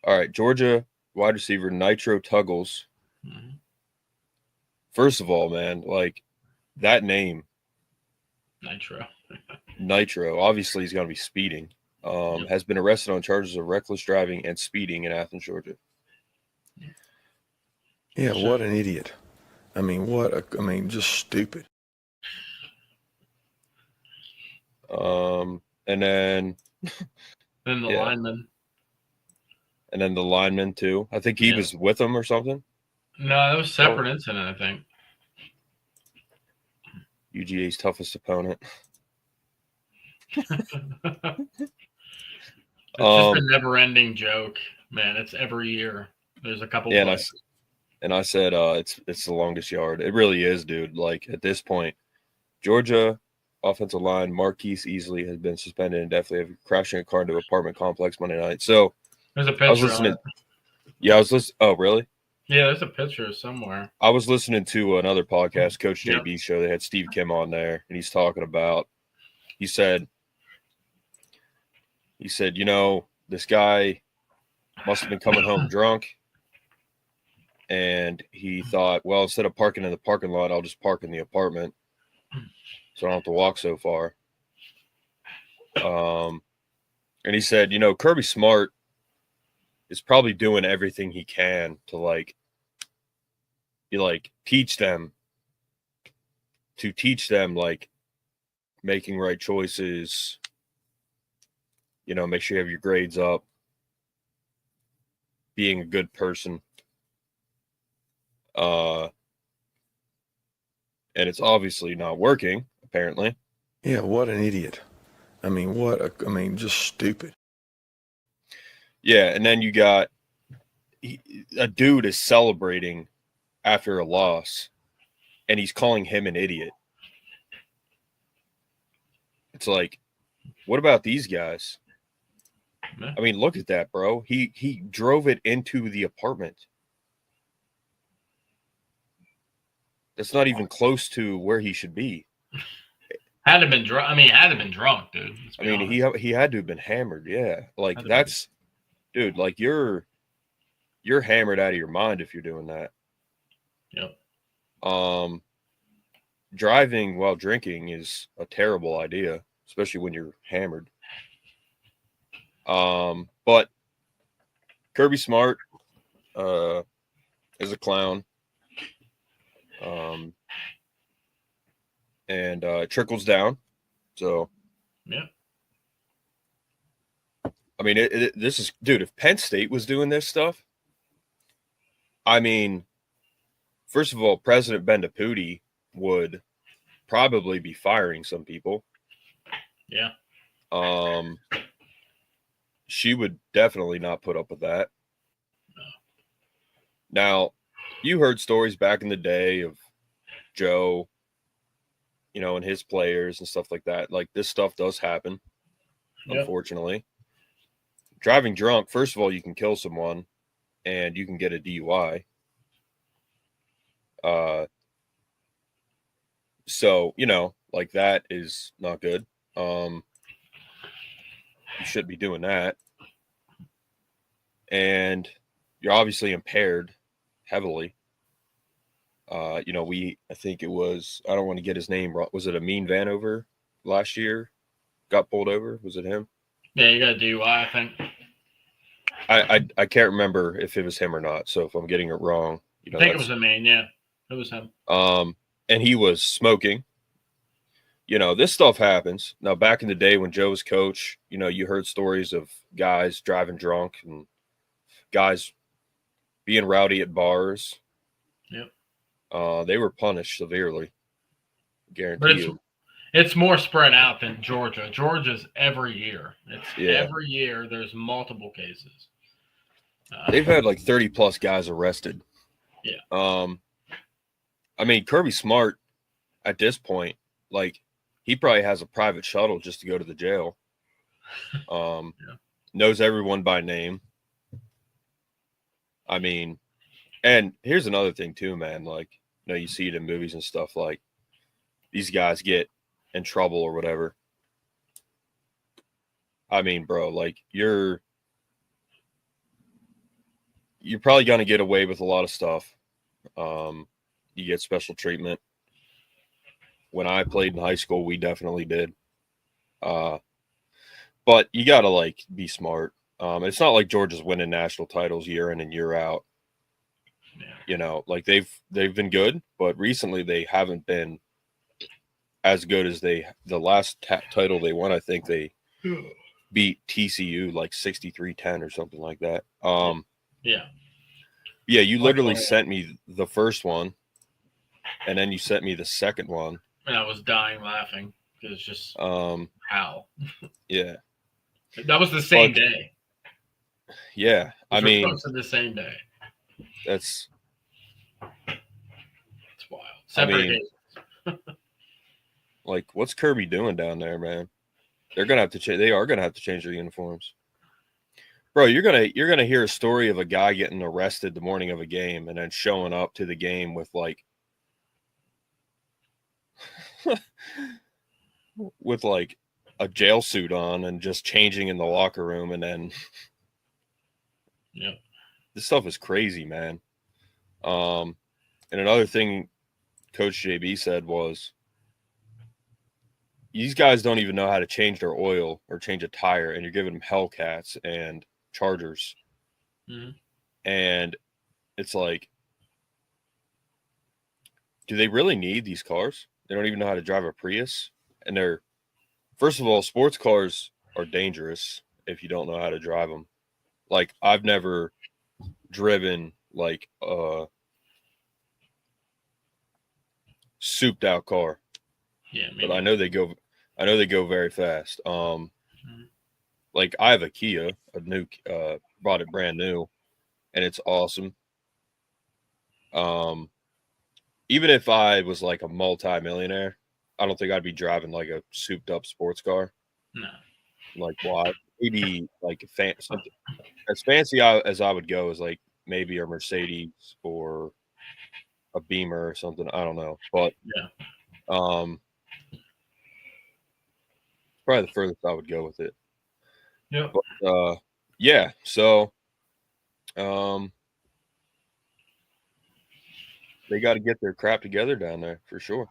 All right, Georgia wide receiver Nitro Tuggles. Mm-hmm. First of all, man, like that name, Nitro. Obviously, he's going to be speeding. Yep. Has been arrested on charges of reckless driving and speeding in Athens, Georgia. Yeah, what an idiot. I mean, just stupid. And then Then the lineman. And then the lineman too. I think he was with him or something. No, that was a separate incident, I think. UGA's toughest opponent. It's just a never-ending joke, man. It's every year. There's a couple. Yeah, and I said it's the longest yard. It really is, dude. Like at this point, Georgia offensive line Marquise Easley has been suspended indefinitely after crashing a car into an apartment complex Monday night. So there's a picture. I was listening. I was listening. Oh, really? Yeah, there's a picture somewhere. I was listening to another podcast, Coach JB show. They had Steve Kim on there, and he's talking about. He said, you know, this guy must have been coming home drunk, and he thought, well, instead of parking in the parking lot, I'll just park in the apartment, so I don't have to walk so far. And he said, you know, Kirby Smart is probably doing everything he can to teach them like making right choices, you know, make sure you have your grades up, being a good person. And it's obviously not working, apparently. Yeah, what an idiot. I mean, just stupid. Yeah, and then you got a dude is celebrating after a loss, and he's calling him an idiot. It's like, what about these guys? I mean, look at that, bro. He drove it into the apartment. That's not even close to where he should be. Had to been drunk. I mean, had to been drunk, dude. I mean, he had to have been hammered. Yeah, like that's, dude. Like you're hammered out of your mind if you're doing that. Yep. Driving while drinking is a terrible idea, especially when you're hammered. But Kirby Smart is a clown. And it trickles down. So, yeah. I mean, this is, dude, if Penn State was doing this stuff, I mean, first of all, President Bendapudi would probably be firing some people. Yeah. She would definitely not put up with that. No. Now, you heard stories back in the day of Joe, you know, and his players and stuff like that. Like, this stuff does happen, unfortunately. Driving drunk, first of all, you can kill someone and you can get a DUI. So, you know, like that is not good. You shouldn't be doing that. And you're obviously impaired heavily. You know, I think it was, I don't want to get his name wrong. Was it Amin Vanover last year? Got pulled over? Was it him? Yeah, you got a DUI, I think. I can't remember if it was him or not. So if I'm getting it wrong, you know, I think it was Amin. Yeah, it was him. And he was smoking. You know, this stuff happens. Now, back in the day when Joe was coach, you know, you heard stories of guys driving drunk and guys being rowdy at bars. Yep. They were punished severely. Guarantee you. It's more spread out than Georgia. Georgia's every year. Every year there's multiple cases. They've had like 30 plus guys arrested. Yeah. I mean, Kirby Smart at this point, like, he probably has a private shuttle just to go to the jail. Knows everyone by name. I mean, and here's another thing too, man. Like, you know, you see it in movies and stuff, like these guys get in trouble or whatever. I mean, bro, like you're you're probably going to get away with a lot of stuff. You get special treatment. When I played in high school, we definitely did. But you got to like be smart. It's not like Georgia's winning national titles year in and year out. Yeah. You know, like they've been good, but recently they haven't been as good as the last title they won. I think they beat TCU like 63-10 or something like that. Yeah. You literally sent me the first one, and then you sent me the second one. And I was dying laughing because it's just how. Yeah. That was the same day. Yeah, I mean, posted the same day. It's wild. Separate days. Like, what's Kirby doing down there, man? They're gonna have to change. They are gonna have to change their uniforms, bro. You're gonna hear a story of a guy getting arrested the morning of a game and then showing up to the game with like, with like a jail suit on and just changing in the locker room, and then, this stuff is crazy, man. And another thing Coach JB said was, these guys don't even know how to change their oil or change a tire, and you're giving them Hellcats and Chargers. Mm-hmm. And it's like, do they really need these cars? They don't even know how to drive a Prius. And they're, first of all, sports cars are dangerous if you don't know how to drive them. Like, I've never driven like a souped out car. Yeah, but I know they go very fast. Like, I have a Kia, a new, bought it brand new, and it's awesome. Even if I was like a multi-millionaire, I don't think I'd be driving like a souped up sports car. No. Like, why? Maybe like something as fancy as I would go is like maybe a Mercedes or a Beamer or something. I don't know, but probably the furthest I would go with it. Yeah. But, yeah. So, they got to get their crap together down there for sure.